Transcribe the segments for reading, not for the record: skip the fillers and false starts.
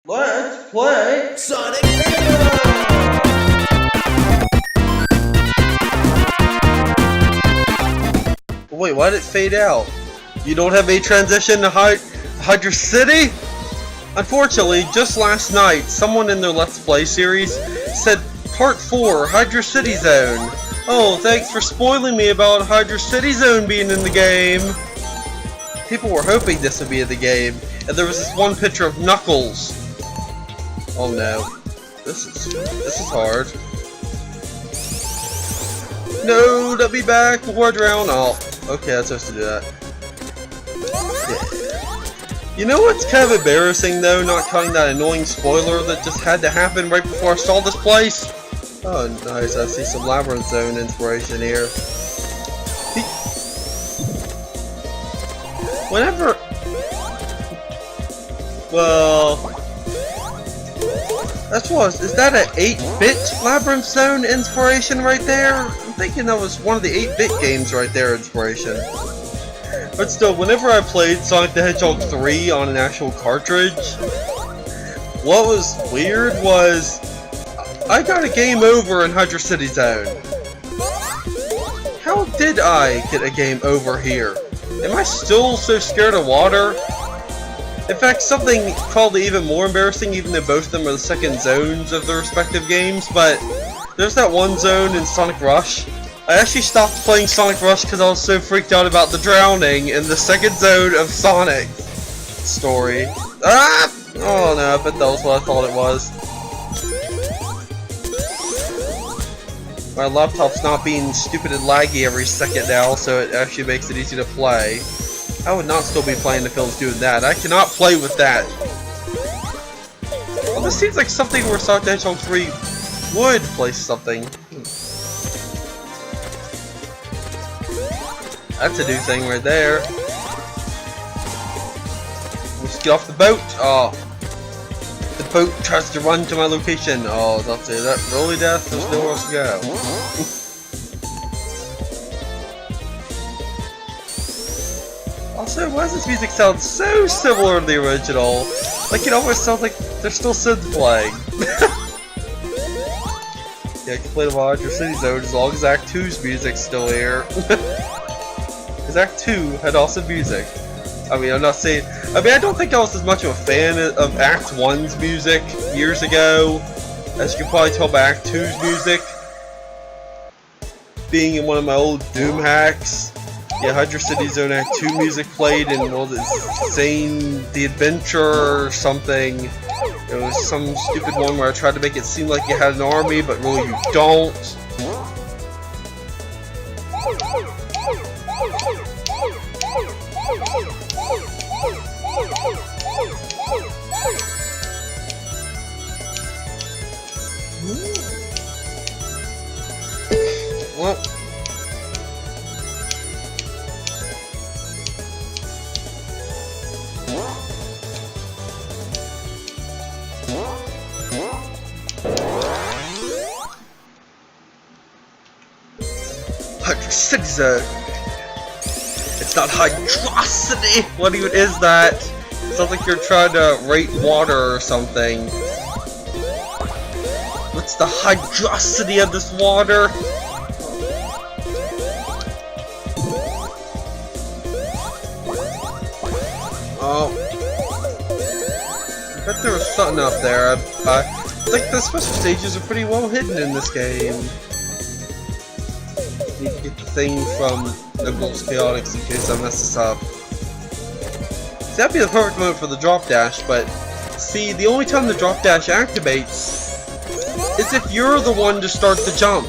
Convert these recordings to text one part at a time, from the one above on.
Let's play Sonic Wait, why did it fade out? You don't have a transition to Hydrocity? Unfortunately, just last night, someone in their Let's Play series said Part 4, Hydrocity Zone. Oh, thanks for spoiling me about Hydrocity Zone being in the game. People were hoping this would be in the game, and there was this one picture of Knuckles. Oh no, this is hard. No, let me back before I drown. Oh, okay, I'm supposed to do that. Yeah. You know what's kind of embarrassing though, not counting that annoying spoiler that just had to happen right before I saw this place? Oh nice, I see some Labyrinth Zone inspiration here. Whenever... Well... That's what, is that an 8-bit Labyrinth Zone inspiration right there? I'm thinking that was one of the 8-bit games right there, inspiration. But still, whenever I played Sonic the Hedgehog 3 on an actual cartridge, what was weird was, I got a game over in Hydrocity Zone. How did I get a game over here? Am I still so scared of water? In fact, something probably even more embarrassing, even though both of them are the second zones of their respective games, but there's that one zone in Sonic Rush. I actually stopped playing Sonic Rush because I was so freaked out about the drowning in the second zone of Sonic story. Ah! Oh no, I bet that was what I thought it was. My laptop's not being stupid and laggy every second now, so it actually makes it easy to play. I would not still be playing if it was doing that. I cannot play with that. Well, this seems like something where Sonic the Hedgehog 3 would place something. That's a new thing right there. Let's get off the boat. Oh. The boat tries to run to my location. Oh, that's it. That really death? There's nowhere else to go. Also, why does this music sound so similar to the original? Like, it almost sounds like they're still synth playing. Yeah, I can play the Hydrocity Zone as long as Act 2's music's still here. Because Act 2 had awesome music. I mean, I'm not saying... I mean, I don't think I was as much of a fan of Act 1's music years ago, as you can probably tell by Act 2's music. Being in one of my old Doom hacks. Yeah, Hydrocity Zone Act 2 music played in, well, this Xane the Adventure or something. It was some stupid one where I tried to make it seem like you had an army, but really you don't. Well, Hydrocity Zone. It's not Hydrocity. What even is that? It sounds like you're trying to rate water or something. What's the hydrocity of this water? Oh, I bet there was something up there. I think the special stages are pretty well hidden in this game. Need to get the thing from Knuckles Chaotix in case I mess this up. See, that'd be the perfect moment for the drop dash, but see, the only time the drop dash activates is if you're the one to start the jump.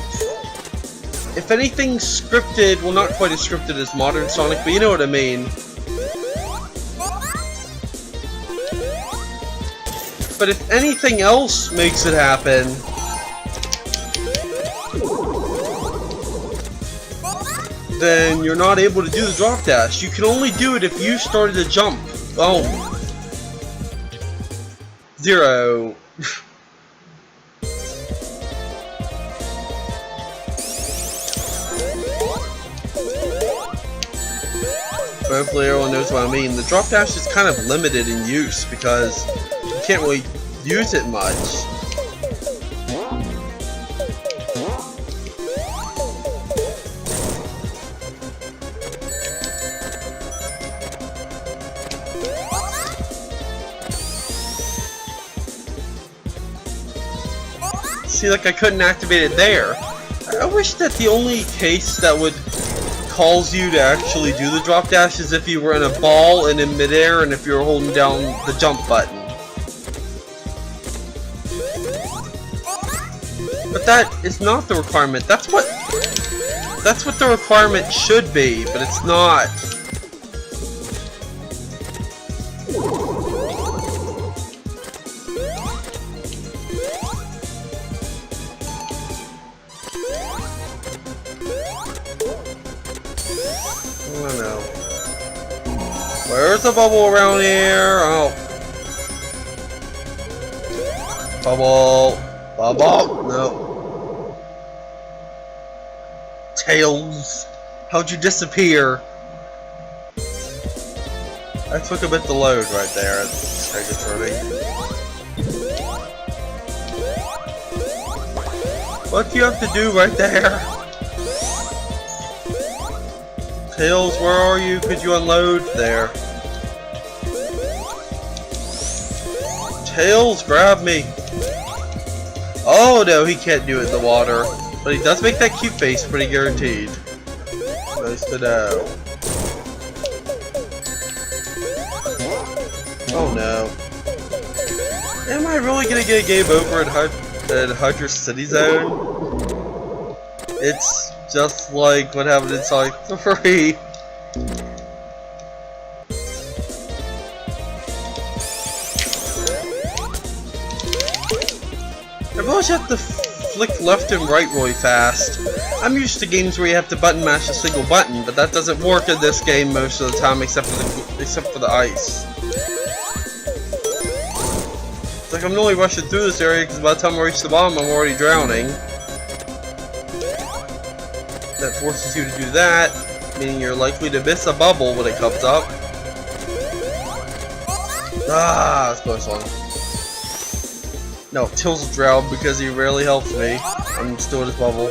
If anything's scripted, well, not quite as scripted as modern Sonic, but you know what I mean. But if anything else makes it happen, then you're not able to do the drop dash. You can only do it if you started a jump. Oh. 0. Hopefully everyone knows what I mean. The drop dash is kind of limited in use because you can't really use it much. See, like I couldn't activate it there. I wish that the only case that would cause you to actually do the drop dash is if you were in a ball and in midair and if you were holding down the jump button. But that is not the requirement. That's what the requirement should be, but it's not. Where's the bubble around here? Oh. Bubble. Bubble. No. Tails. How'd you disappear? That took a bit to load right there. It's what do you have to do right there? Tails, where are you? Could you unload there? Tails, grab me! Oh no, he can't do it in the water. But he does make that cute face, pretty guaranteed. Nice to know. Oh no. Am I really gonna get a game over at Hydrocity Zone? It's just like what happened in Sonic 3. I always have to flick left and right really fast. I'm used to games where you have to button mash a single button, but that doesn't work in this game most of the time except for the ice. It's like I'm only rushing through this area because by the time I reach the bottom I'm already drowning. That forces you to do that, meaning you're likely to miss a bubble when it comes up. Ah, that's close one. No, Tails drowned because he rarely helps me. I'm still in his bubble.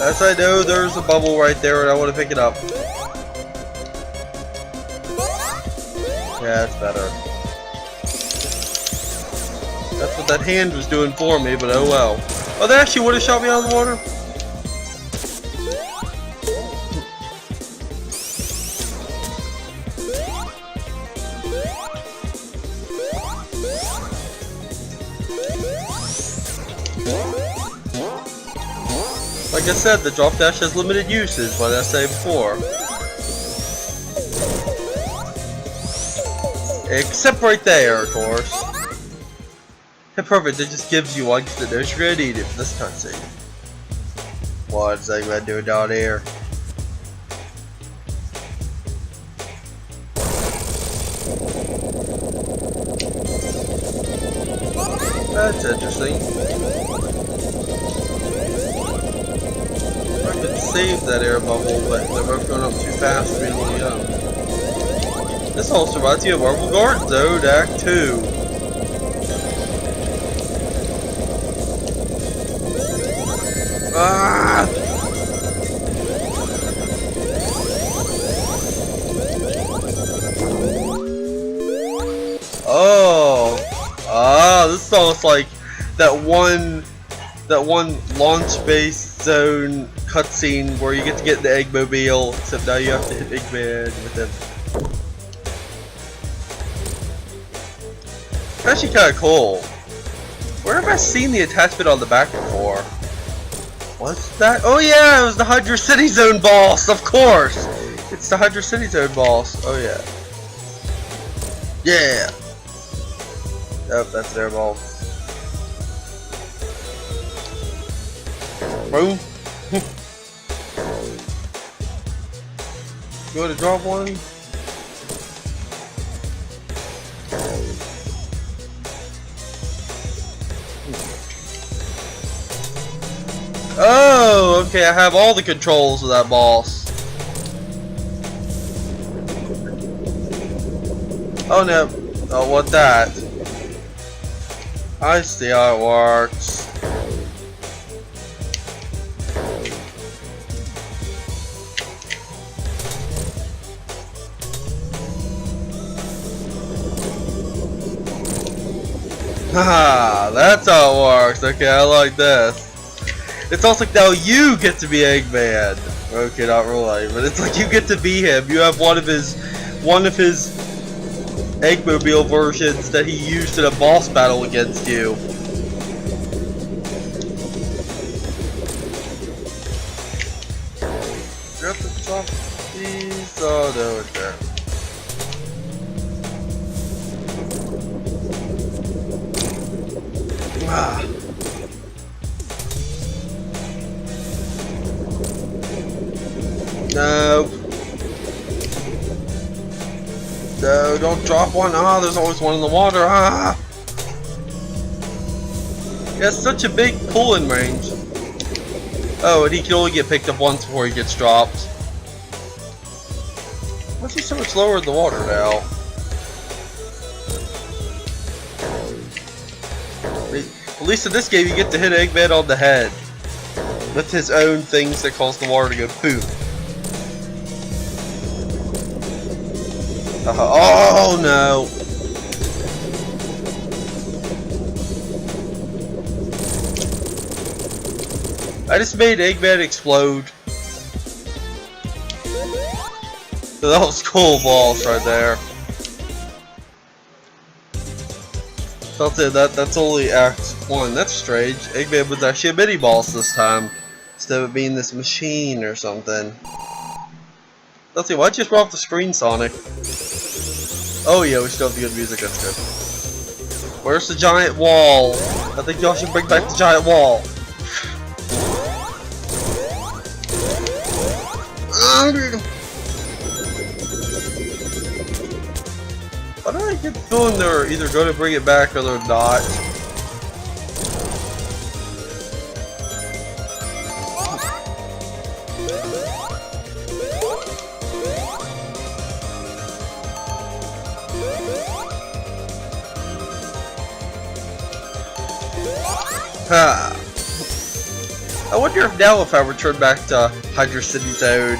As I know, there's a bubble right there and I want to pick it up. Yeah, it's better. That's what that hand was doing for me, but oh well. Oh, that actually would have shot me out of the water? Like I said, the drop dash has limited uses, what did I say before? Except right there, of course. Yeah, perfect, it just gives you one because it knows you're gonna need it for this cutscene. What's that gonna do down here? That's interesting. I could save that air bubble, but they're both going up too fast for me to look up. This also reminds me of Marble Garden Zone Act 2. Ah! Oh! Ah, this is almost like that one launch-based zone cutscene where you get to get the Eggmobile, except now you have to hit Eggman with him. It's actually kind of cool. Where have I seen the attachment on the back before? What's that? Oh yeah, it was the Hydrocity Zone boss, of course! It's the Hydrocity Zone boss. Oh yeah. Yeah! Oh, that's their ball. Boom! You want to drop one? Oh, okay, I have all the controls of that boss. Oh no. Oh, what that? I see how it works. Haha, that's how it works. Okay, I like this. It's also like now you get to be Eggman. Okay, not really, but it's like you get to be him. You have one of his Eggmobile versions that he used in a boss battle against you. Grab the top of these. Oh no, it's there. Ah. No. No, don't drop one. Ah, there's always one in the water. Ah. Yeah, it's such a big pulling range. Oh, and he can only get picked up once before he gets dropped. Why is he so much lower in the water now? At least in this game, you get to hit Eggman on the head with his own things that cause the water to go boom. Oh no! I just made Eggman explode. So that was cool balls right there. That's only Act 1. That's strange. Eggman was actually a mini boss this time, instead of it being this machine or something. Let's see, why'd you just run off the screen, Sonic? Oh yeah, we still have the good music, that's good. Where's the giant wall? I think y'all should bring back the giant wall. Why do I get the feeling they're either going to bring it back or they're not? I wonder if now if I return back to Hydrocity Zone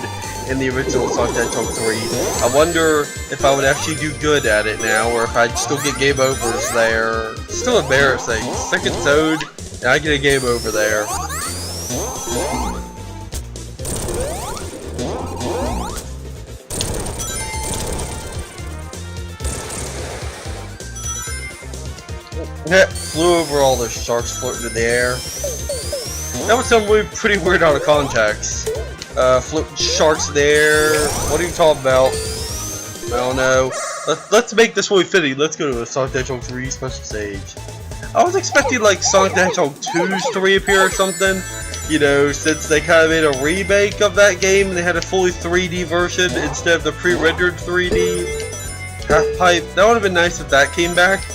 in the original Sonic the Hedgehog 3, I wonder if I would actually do good at it now, or if I'd still get game overs there. It's still embarrassing. Second zone, and I get a game over there. Flew over all the sharks floating in the air. That would sound pretty weird out of context. Floating sharks in the air. What are you talking about? I don't know. Let's make this really fitting. Let's go to a Sonic the Hedgehog 3 special stage. I was expecting like Sonic the Hedgehog 2's to reappear or something. You know, since they kind of made a remake of that game and they had a fully 3D version instead of the pre-rendered 3D half-pipe. That would have been nice if that came back.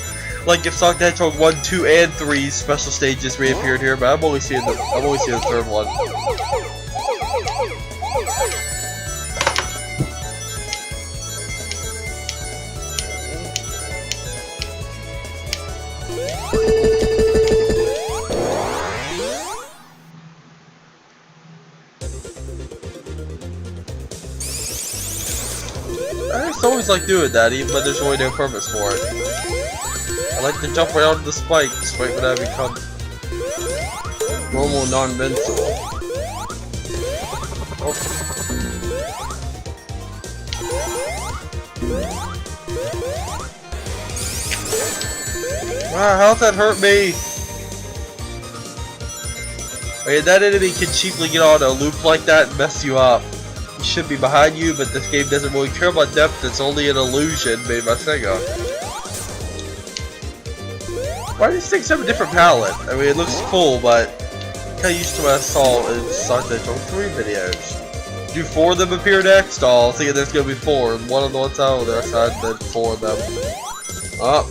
Like if Sonic the Hedgehog 1, 2, and 3 special stages reappeared here, but I'm only seeing the third one. I just always like doing that, even when there's really no purpose for it. I like to jump right onto the spike, despite when I become normal, non-invincible. Oh. Wow, how'd that hurt me? Okay, that enemy can cheaply get on a loop like that and mess you up. He should be behind you, but this game doesn't really care about depth, it's only an illusion made by Sega. Why do these things have a different palette? I mean, it looks cool, but I'm kinda used to what I saw in Sonic the Hedgehog 3 videos. Do 4 of them appear next? Oh, I was thinking there's gonna be 4, and one on the one side on the other side, then 4 of them. Up.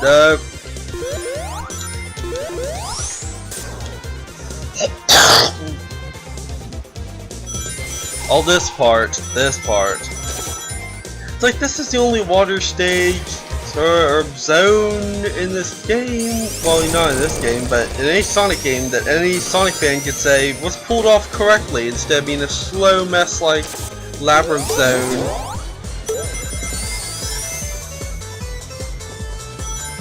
No. All this part. It's like this is the only water stage or zone in this game. Well, not in this game, but in any Sonic game that any Sonic fan could say was pulled off correctly instead of being a slow mess like Labyrinth Zone.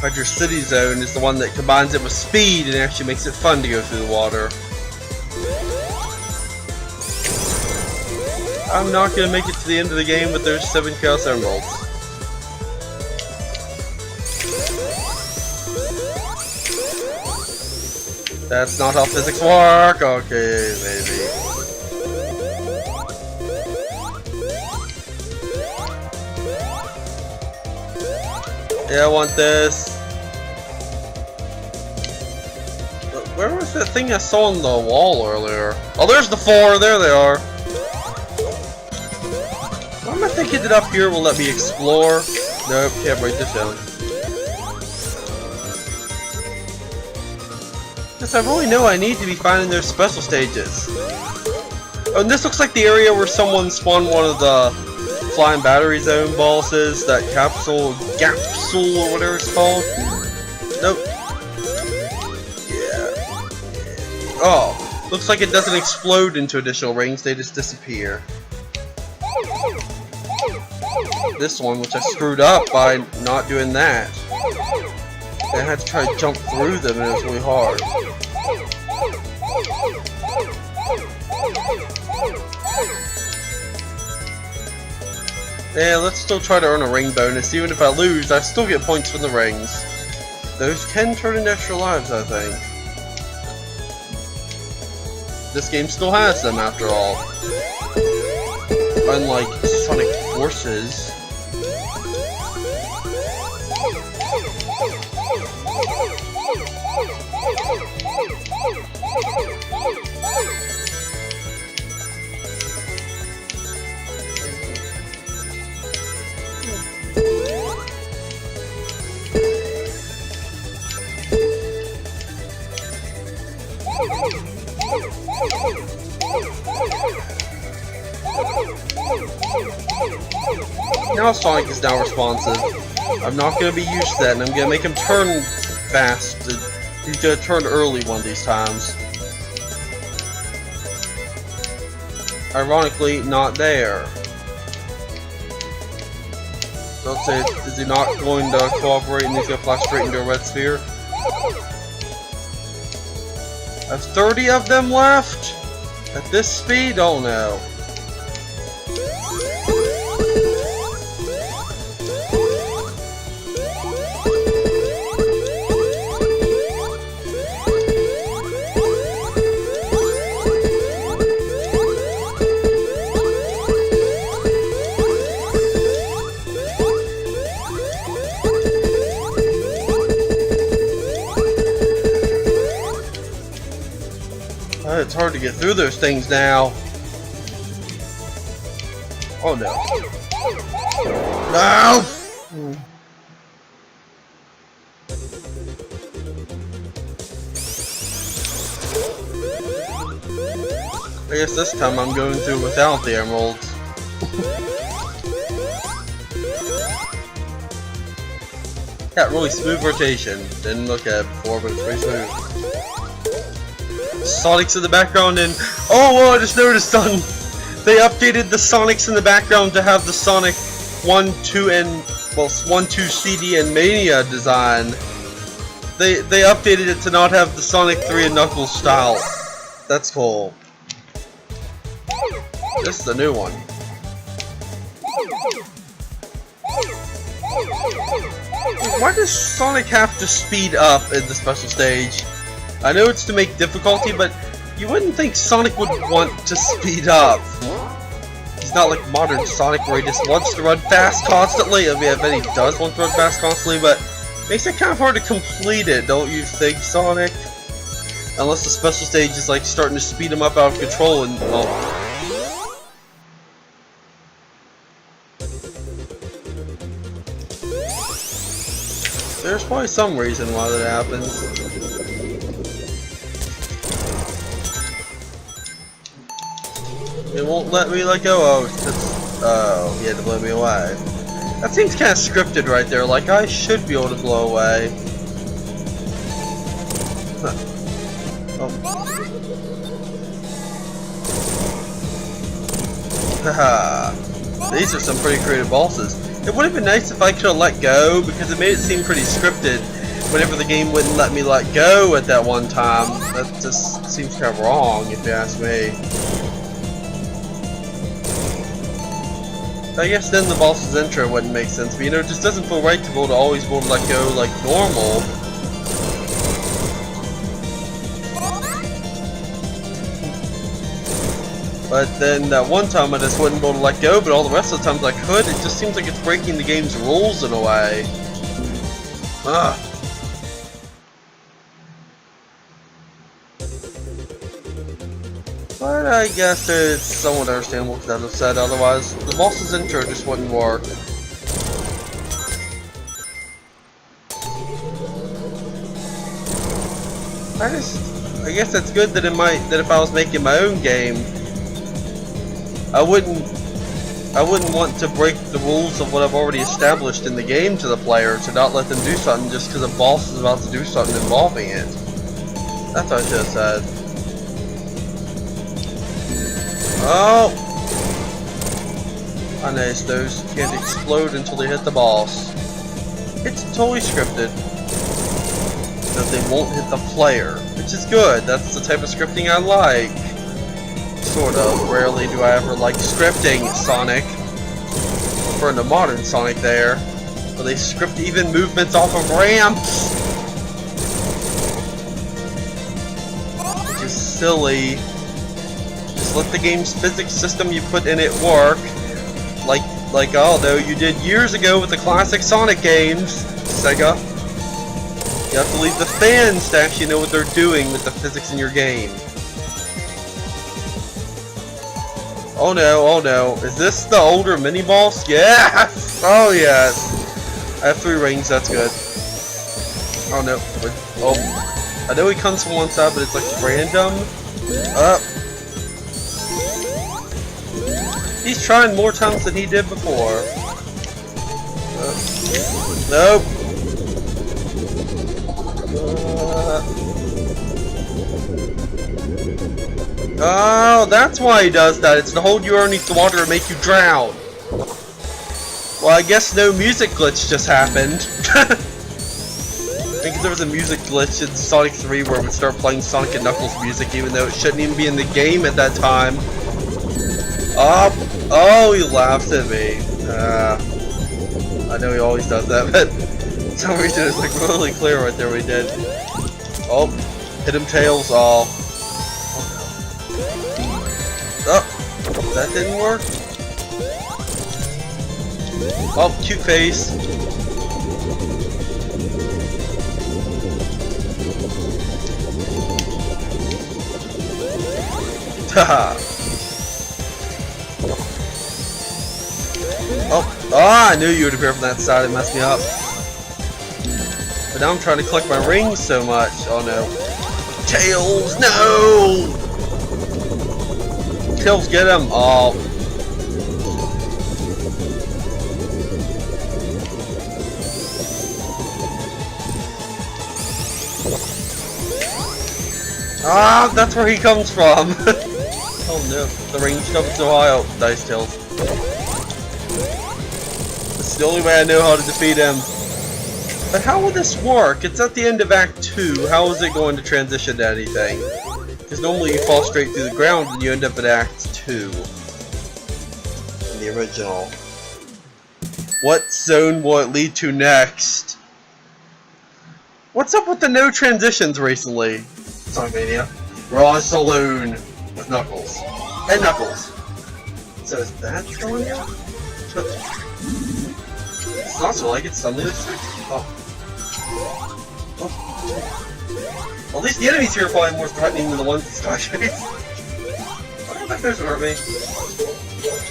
Hydrocity Zone is the one that combines it with speed and actually makes it fun to go through the water. I'm not gonna make it to the end of the game with those 7 Chaos Emeralds. That's not how physics work. Okay, maybe. Yeah, I want this. Where was that thing I saw on the wall earlier? Oh, there's the 4. There they are. Why am I thinking that up here will let me explore? Nope, can't break this down. Yes, I really know I need to be finding their special stages. Oh, and this looks like the area where someone spawned one of the flying battery zone bosses, that capsule, or whatever it's called. Nope. Yeah. Oh, looks like it doesn't explode into additional rings, they just disappear. This one, which I screwed up by not doing that. I had to try to jump through them and it was really hard. Yeah, let's still try to earn a ring bonus. Even if I lose, I still get points from the rings. Those can turn into extra lives, I think. This game still has them, after all. Unlike Sonic Forces. Now Sonic is now responsive. I'm not going to be used to that, and I'm going to make him turn fast. He's going to turn early one of these times. Ironically, not there. Don't say, is he not going to cooperate and he's going to fly straight into a red sphere? I have 30 of them left? At this speed? Oh no. It's hard to get through those things now. Oh no. No! I guess this time I'm going through without the emeralds. Got really smooth rotation. Didn't look at it before, but it's pretty smooth. Sonics in the background, and oh, I just noticed they updated the Sonics in the background to have the Sonic 1, 2, and well, 1, 2 CD and Mania design. They updated it to not have the Sonic 3 and Knuckles style. That's cool. This is a new one. Why does Sonic have to speed up in the special stage? I know it's to make difficulty, but you wouldn't think Sonic would want to speed up. He's not like modern Sonic where he just wants to run fast constantly. I mean, I bet he does want to run fast constantly, but it makes it kind of hard to complete it, don't you think, Sonic? Unless the special stage is like starting to speed him up out of control and, well... There's probably some reason why that happens. It won't let me let go. Oh, he had to blow me away. That seems kind of scripted right there. Like I should be able to blow away. Huh. Oh. Haha. These are some pretty creative bosses. It would have been nice if I could have let go, because it made it seem pretty scripted whenever the game wouldn't let me let go at that one time. That just seems kind of wrong, if you ask me. I guess then the boss's intro wouldn't make sense, but you know, it just doesn't feel right to be able to always be able to let go like normal. But then that one time I just wouldn't be able to let go, but all the rest of the times I could. It just seems like it's breaking the game's rules in a way. Ugh. But I guess it's somewhat understandable because I'd have said otherwise. The boss's intro just wouldn't work. I guess that's good that that if I was making my own game, I wouldn't want to break the rules of what I've already established in the game to the player, to not let them do something just because a boss is about to do something involving it. That's what I should have said. Oh! I noticed those can't explode until they hit the boss. It's totally scripted. That they won't hit the player, which is good. That's the type of scripting I like. Sort of. Rarely do I ever like scripting Sonic. Referring to modern Sonic there. Where they script even movements off of ramps. Which is silly. Just let the game's physics system you put in it work. Like although you did years ago with the classic Sonic games, Sega. You have to leave the fans to actually know what they're doing with the physics in your game. Oh no, oh no. Is this the older mini-boss? Yes! Oh yes! I have 3 rings, that's good. Oh no. Oh. I know he comes from one side, but it's like random. He's trying more times than he did before. Nope. Oh, that's why he does that. It's to hold you underneath the water and make you drown. Well, I guess no music glitch just happened. I think there was a music glitch in Sonic 3 where it would start playing Sonic and Knuckles music even though it shouldn't even be in the game at that time. Oh, he laughs at me. I know he always does that, but for some reason it's like really clear right there what he did. Oh, hit him tails, all. Oh, that didn't work. Oh, cute face. Haha. Oh, I knew you would appear from that side and mess me up. But now I'm trying to collect my rings so much. Oh no. Tails, no! Tails, get him! Oh. Ah, that's where he comes from! Oh no, the range comes so high. Oh, nice, Tails. This is the only way I know how to defeat him. But how will this work? It's at the end of Act 2. How is it going to transition to anything? Because normally you fall straight through the ground and you end up at Act 2. In the original. What zone will it lead to next? What's up with the no transitions recently? Sonic Mania. Mirage Saloon with Knuckles. And Knuckles. So is that going here? It's also like it's suddenly oh. Oh. Well, at least the enemies here are probably more threatening than the ones in Star Chase. Why don't those hurt me?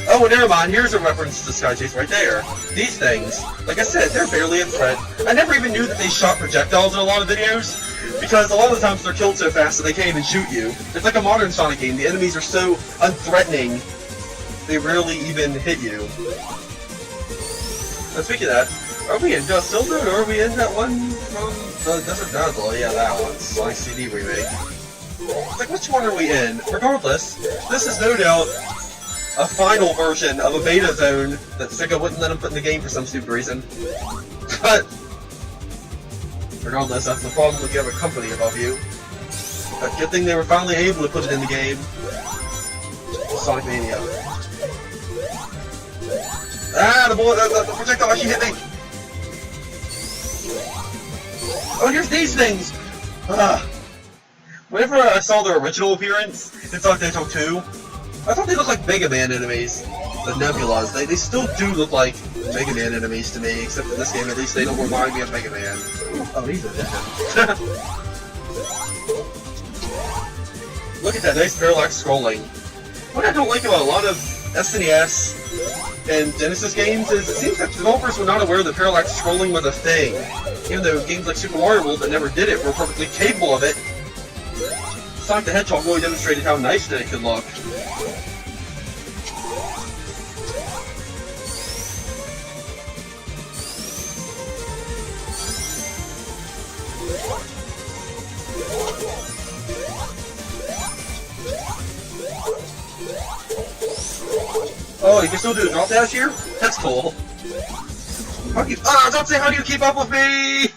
Oh, never mind. Here's a reference to Sky Chase right there. These things, like I said, they're barely a threat. I never even knew that they shot projectiles in a lot of videos, because a lot of the times they're killed so fast that they can't even shoot you. It's like a modern Sonic game. The enemies are so unthreatening, they rarely even hit you. Now, speaking of that, are we in Just Zone or are we in that one from the Desert Dazzle? Yeah, that one. Sonic CD remake. Like, which one are we in? Regardless, this is no doubt a final version of a beta zone that Sega wouldn't let him put in the game for some stupid reason. But regardless, that's the problem when you have a company above you. But good thing they were finally able to put it in the game. Sonic Mania. Ah, the projectile actually hit me! Oh, here's these things! Whenever I saw their original appearance in Sonic the Hedgehog 2, I thought they looked like Mega Man enemies. The Nebulas, they still do look like Mega Man enemies to me, except in this game at least they don't remind me of Mega Man. Oh, he's a dead. Look at that nice parallax scrolling. What I don't like about a lot of SNES and Genesis games is it seems that developers were not aware that parallax scrolling was a thing. Even though games like Super Mario World that never did it were perfectly capable of it. Sonic the Hedgehog really demonstrated how nice that it could look. Oh, you can still do a drop dash here? That's cool. Don't say how do you keep up with me!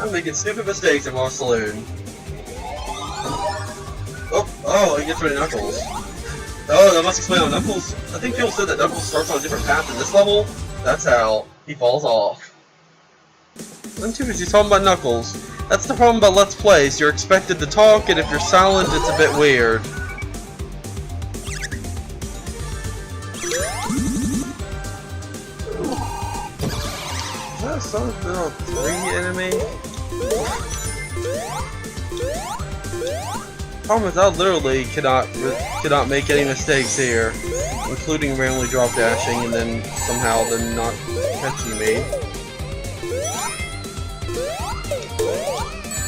I'm making stupid mistakes in Mirage Saloon. Oh, he gets rid of Knuckles. Oh, that must explain how Knuckles... I think people said that Knuckles starts on a different path in this level. That's how he falls off. I'm too busy talking about Knuckles. That's the problem about Let's Plays. You're expected to talk, and if you're silent, it's a bit weird. Is that a Sonic 3 enemy? Problem is, I literally cannot make any mistakes here, including randomly drop dashing and then somehow them not catching me.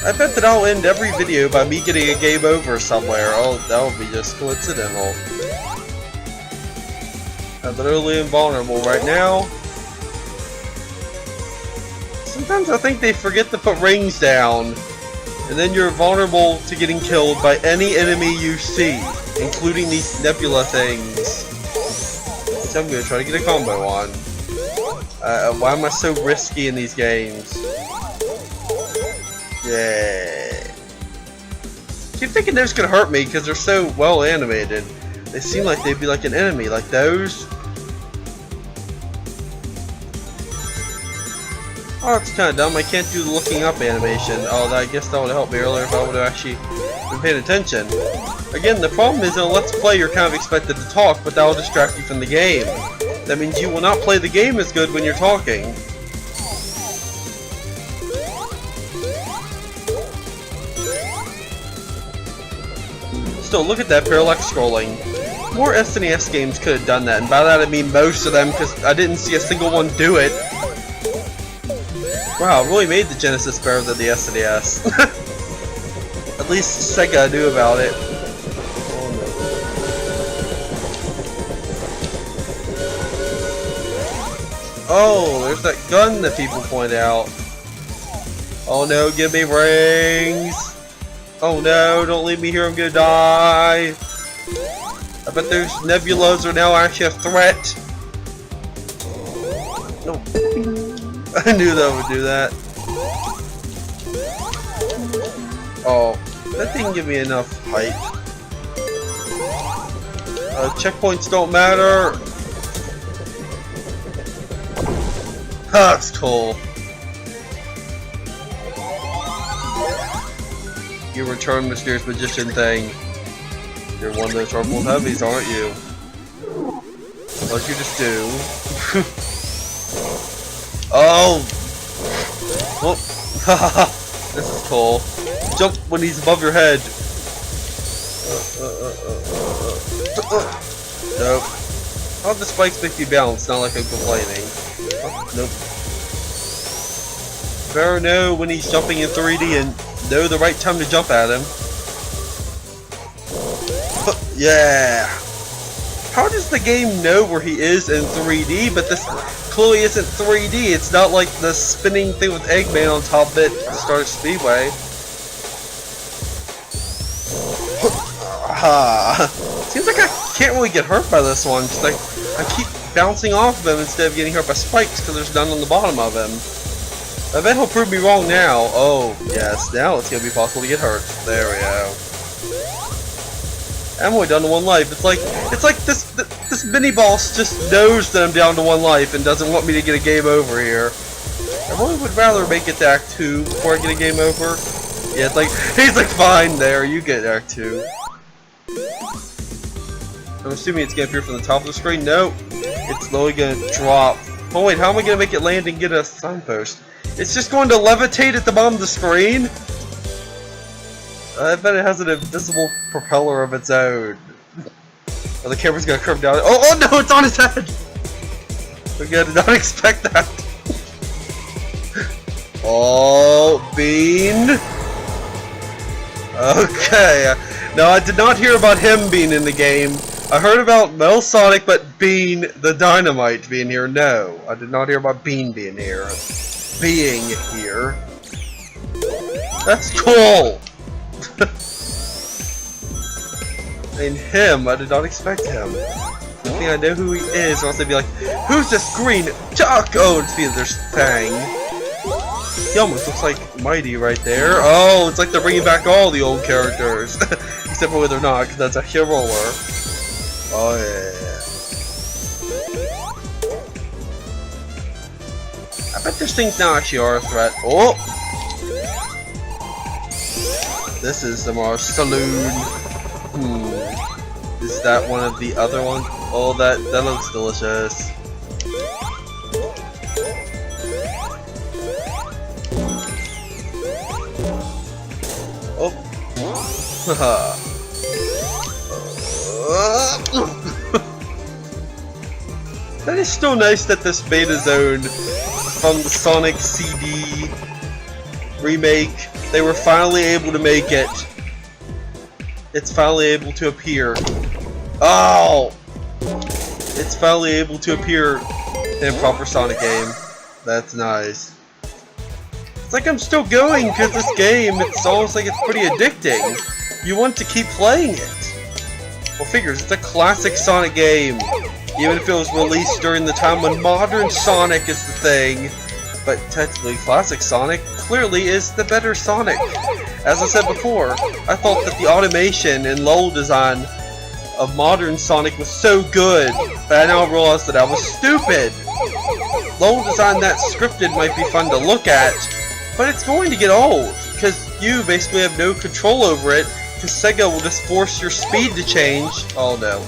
I bet that I'll end every video by me getting a game over somewhere. Oh, that would be just coincidental. I'm literally invulnerable right now. Sometimes I think they forget to put rings down, and then you're vulnerable to getting killed by any enemy you see, including these nebula things. Which I'm gonna try to get a combo on. Why am I so risky in these games? Yeah. Keep thinking those could hurt me because they're so well animated. They seem like they'd be like an enemy, like those. Oh, that's kind of dumb. I can't do the looking up animation. Oh, I guess that would have helped me earlier if I would have actually been paying attention. Again, the problem is in a Let's Play you're kind of expected to talk, but that will distract you from the game. That means you will not play the game as good when you're talking. Still, look at that parallax scrolling. More SNES games could have done that, and by that I mean most of them, because I didn't see a single one do it. Wow, really made the Genesis better than the SNES. At least Sega knew about it. Oh, there's that gun that people point out. Oh no, give me rings! Oh no, don't leave me here, I'm gonna die! I bet those nebulas are now actually a threat. No. I knew that would do that. Oh, that didn't give me enough height. Checkpoints don't matter. That's cool. You return mysterious magician thing. You're one of those purple heavies, aren't you? What you just do? Oh! Whoop! Haha! This is cool. Jump when he's above your head. Nope. Oh, the spikes make me bounce, not like I'm complaining. Oh, nope. Better know when he's jumping in 3D and know the right time to jump at him. Yeah! How does the game know where he is in 3D, but this clearly isn't 3D? It's not like the spinning thing with Eggman on top of it at the start of Speedway. Seems like I can't really get hurt by this one, because I keep bouncing off of him instead of getting hurt by spikes because there's none on the bottom of him. I bet he'll prove me wrong now. Oh, yes, now it's going to be possible to get hurt. There we go. I'm only down to 1 life. It's like this mini boss just knows that I'm down to 1 life and doesn't want me to get a game over here. I really would rather make it to Act 2 before I get a game over. Yeah, it's like, he's like, fine there, you get Act 2. I'm assuming it's gonna appear from the top of the screen. Nope. It's slowly gonna drop. Oh wait, how am I gonna make it land and get a signpost? It's just going to levitate at the bottom of the screen? I bet it has an invisible propeller of its own. Oh, the camera's gonna curve down. Oh no, it's on his head! Okay, I did not expect that. Oh, Bean. Okay. Now, I did not hear about him being in the game. I heard about Metal Sonic, but Bean the Dynamite being here. No, I did not hear about Bean being here. That's cool! And him, I did not expect him. I think I know who he is, or else they'd be like, who's this green duck? Oh, it's because there's Fang. He almost looks like Mighty right there. Oh, it's like they're bringing back all the old characters. Except for when they're not, because that's a hero. Oh yeah. I bet this thing's not actually are a threat. Oh! This is the Mirage Saloon. Is that one of the other ones? Oh, that looks delicious. Oh. Haha. That is still nice that this beta zone from the Sonic CD remake, they were finally able to make it. It's finally able to appear. Oh! It's finally able to appear in a proper Sonic game. That's nice. It's like I'm still going because this game, it's almost like it's pretty addicting. You want to keep playing it. Well, figures, it's a classic Sonic game. Even if it was released during the time when modern Sonic is the thing. But technically, classic Sonic clearly is the better Sonic. As I said before, I thought that the automation and level design of modern Sonic was so good, but I now realize that I was stupid. Level design that scripted might be fun to look at, but it's going to get old, because you basically have no control over it, because Sega will just force your speed to change. Oh no.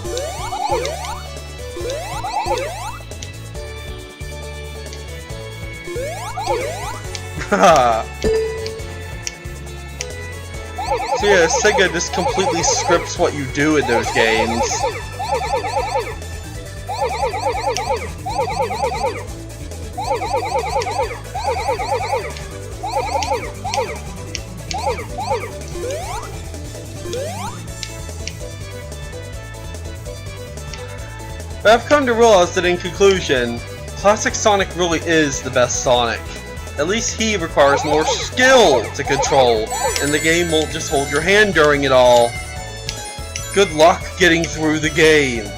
So yeah, Sega just completely scripts what you do in those games. But I've come to realize that in conclusion, classic Sonic really is the best Sonic. At least he requires more skill to control, and the game won't just hold your hand during it all. Good luck getting through the game.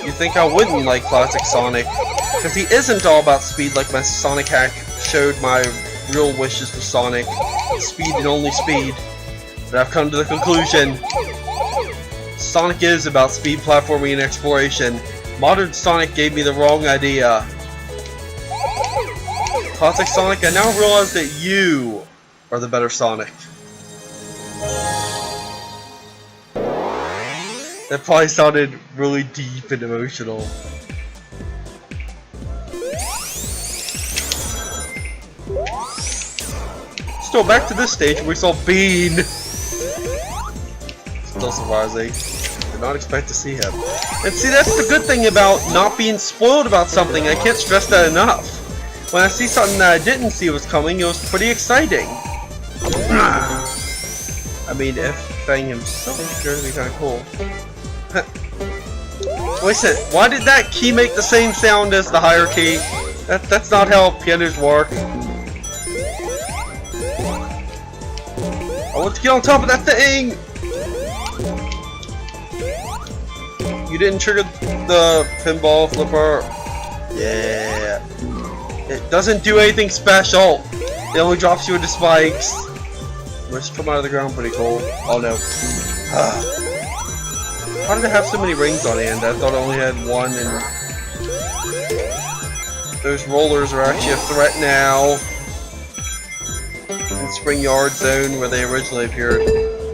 You think I wouldn't like classic Sonic, because he isn't all about speed like my Sonic hack showed my real wishes for Sonic. Speed and only speed. But I've come to the conclusion, Sonic is about speed, platforming, and exploration. Modern Sonic gave me the wrong idea. Classic Sonic, I now realize that you are the better Sonic. That probably sounded really deep and emotional. Still, back to this stage where we saw Bean. still surprising. Did not expect to see him. And see, that's the good thing about not being spoiled about something. I can't stress that enough. When I see something that I didn't see was coming, it was pretty exciting. I mean, if Xane himself is going to be kind of cool. Wait a second, why did that key make the same sound as the higher key? That's not how pianos work. I want to get on top of that thing! You didn't trigger the pinball flipper. Yeah. It doesn't do anything special. It only drops you into spikes. Which come out of the ground pretty cool. Oh no. How did it have so many rings on the end? I thought it only had one, and those rollers are actually a threat now. In Spring Yard Zone, where they originally appeared,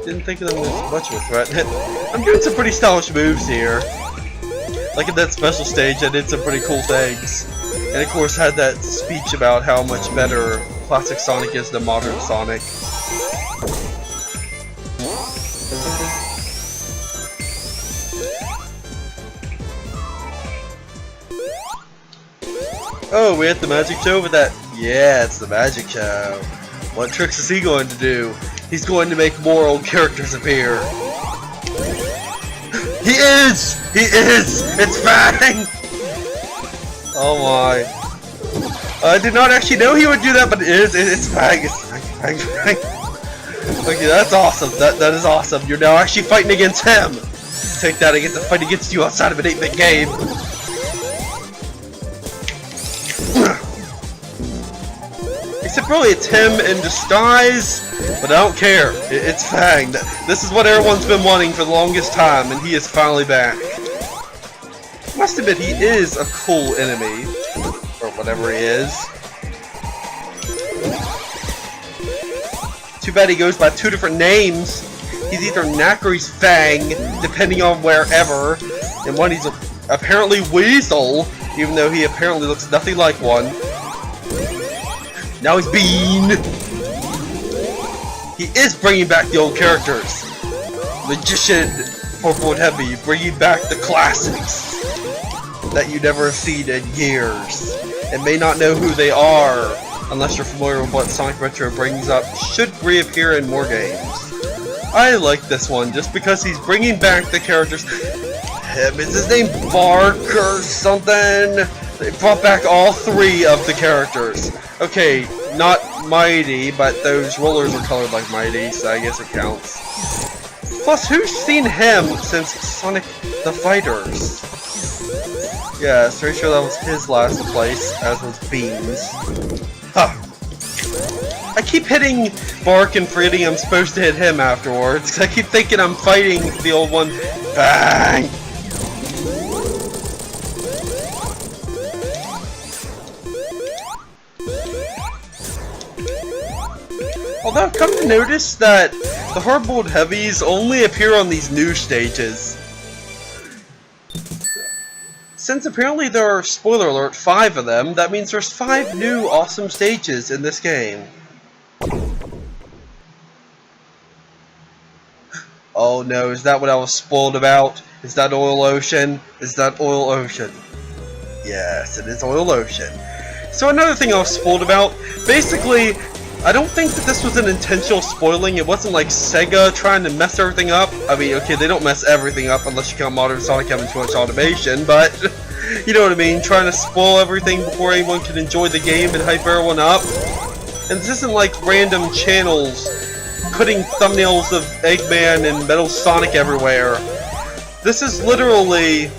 didn't think of them as much of a threat. I'm doing some pretty stylish moves here. Like in that special stage, I did some pretty cool things. And of course had that speech about how much better classic Sonic is than modern Sonic. Oh, we at the magic show with that? Yeah, it's the magic show. What tricks is he going to do? He's going to make more old characters appear. He is! He is! It's Fang! Oh my. I did not actually know he would do that, but it is. It's Fang. It's Fang. Fang. Okay, that's awesome. That is awesome. You're now actually fighting against him. Take that, I get to fight against you outside of an 8-bit game. Except really it's him in disguise, but I don't care. It's Fang. This is what everyone's been wanting for the longest time, and he is finally back. Must admit, he is a cool enemy, or whatever he is. Too bad he goes by 2 different names. He's either Knack or he's Fang, depending on wherever. And one he's apparently Weasel, even though he apparently looks nothing like one. Now he's Bean! He is bringing back the old characters. Magician, Purple and Heavy, bringing back the classics that you never have seen in years, and may not know who they are, unless you're familiar with what Sonic Retro brings up, should reappear in more games. I like this one, just because he's bringing back the characters. Is his name Bark or something? They brought back all 3 of the characters. Okay, not Mighty, but those rollers are colored like Mighty, so I guess it counts. Plus, who's seen him since Sonic the Fighters? Yeah, so pretty sure that was his last place, as was Beans. Huh. I keep hitting Bark and forgetting I'm supposed to hit him afterwards. I keep thinking I'm fighting the old one. Bang! Although I've come to notice that the hard-boiled heavies only appear on these new stages. Since apparently there are, spoiler alert, 5 of them, that means there's 5 new awesome stages in this game. Oh no, is that what I was spoiled about? Is that Oil Ocean? Is that Oil Ocean? Yes, it is Oil Ocean. So another thing I was spoiled about, basically, I don't think that this was an intentional spoiling. It wasn't like Sega trying to mess everything up. I mean, okay, they don't mess everything up unless you count modern Sonic having too much automation, but you know what I mean, trying to spoil everything before anyone can enjoy the game and hype everyone up. And this isn't like random channels putting thumbnails of Eggman and Metal Sonic everywhere. This is literally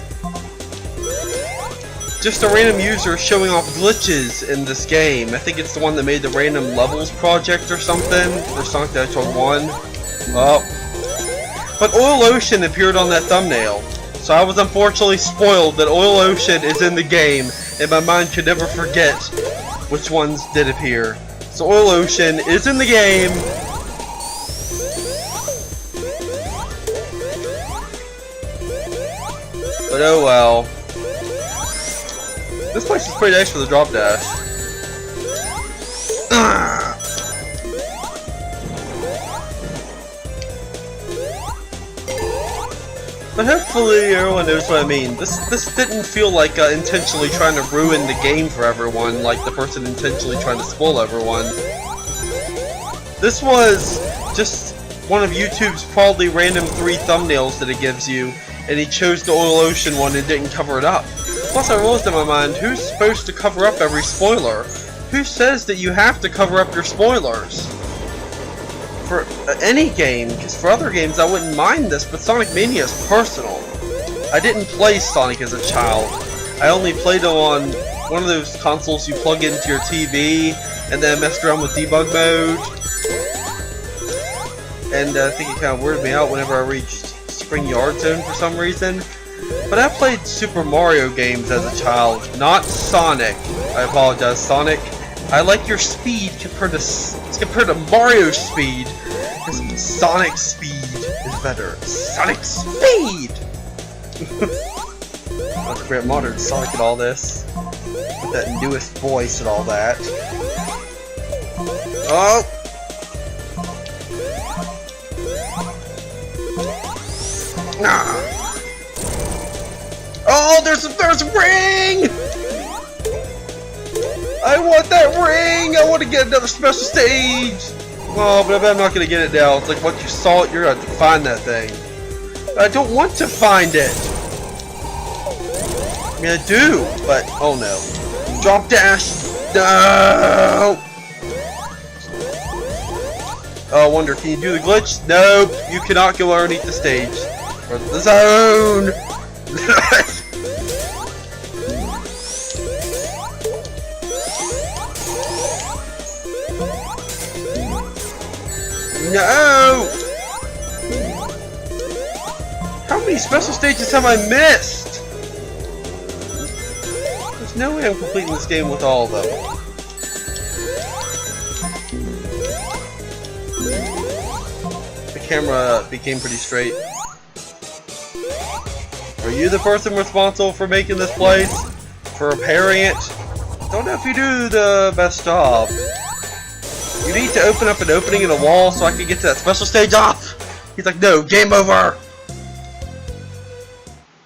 just a random user showing off glitches in this game. I think it's the one that made the random levels project or something for Sonic the Hedgehog 1. Oh. But Oil Ocean appeared on that thumbnail, so I was unfortunately spoiled that Oil Ocean is in the game, and my mind could never forget which ones did appear. So Oil Ocean is in the game. But oh well. This place is pretty nice for the drop dash. But hopefully everyone knows what I mean. This didn't feel like intentionally trying to ruin the game for everyone, like the person intentionally trying to spoil everyone. This was just one of YouTube's probably random 3 thumbnails that it gives you, and he chose the Oil Ocean one and didn't cover it up. Plus I realized in my mind, who's supposed to cover up every spoiler? Who says that you have to cover up your spoilers? For any game, because for other games I wouldn't mind this, but Sonic Mania is personal. I didn't play Sonic as a child. I only played it on one of those consoles you plug into your TV, and then messed around with debug mode. And I think it kind of weirded me out whenever I reached Spring Yard Zone for some reason. But I played Super Mario games as a child, not Sonic. I apologize, Sonic. I like your speed compared to Mario's speed, because Sonic's speed is better. Sonic speed! Let's grab modern Sonic and all this. With that newest voice and all that. Oh! Ah! Oh, there's a ring! I want that ring! I want to get another special stage! Oh, but I bet I'm not going to get it now. It's like once you saw it, you're going to have to find that thing. I don't want to find it! I mean, I do, but oh no. Drop dash! No! Oh, I wonder, can you do the glitch? Nope, you cannot go underneath the stage. Or the zone! No! How many special stages have I missed? There's no way I'm completing this game with all of them. The camera became pretty straight. Are you the person responsible for making this place? For repairing it? Don't know if you do the best job. You need to open up an opening in the wall so I can get to that special stage off! He's like, no, game over!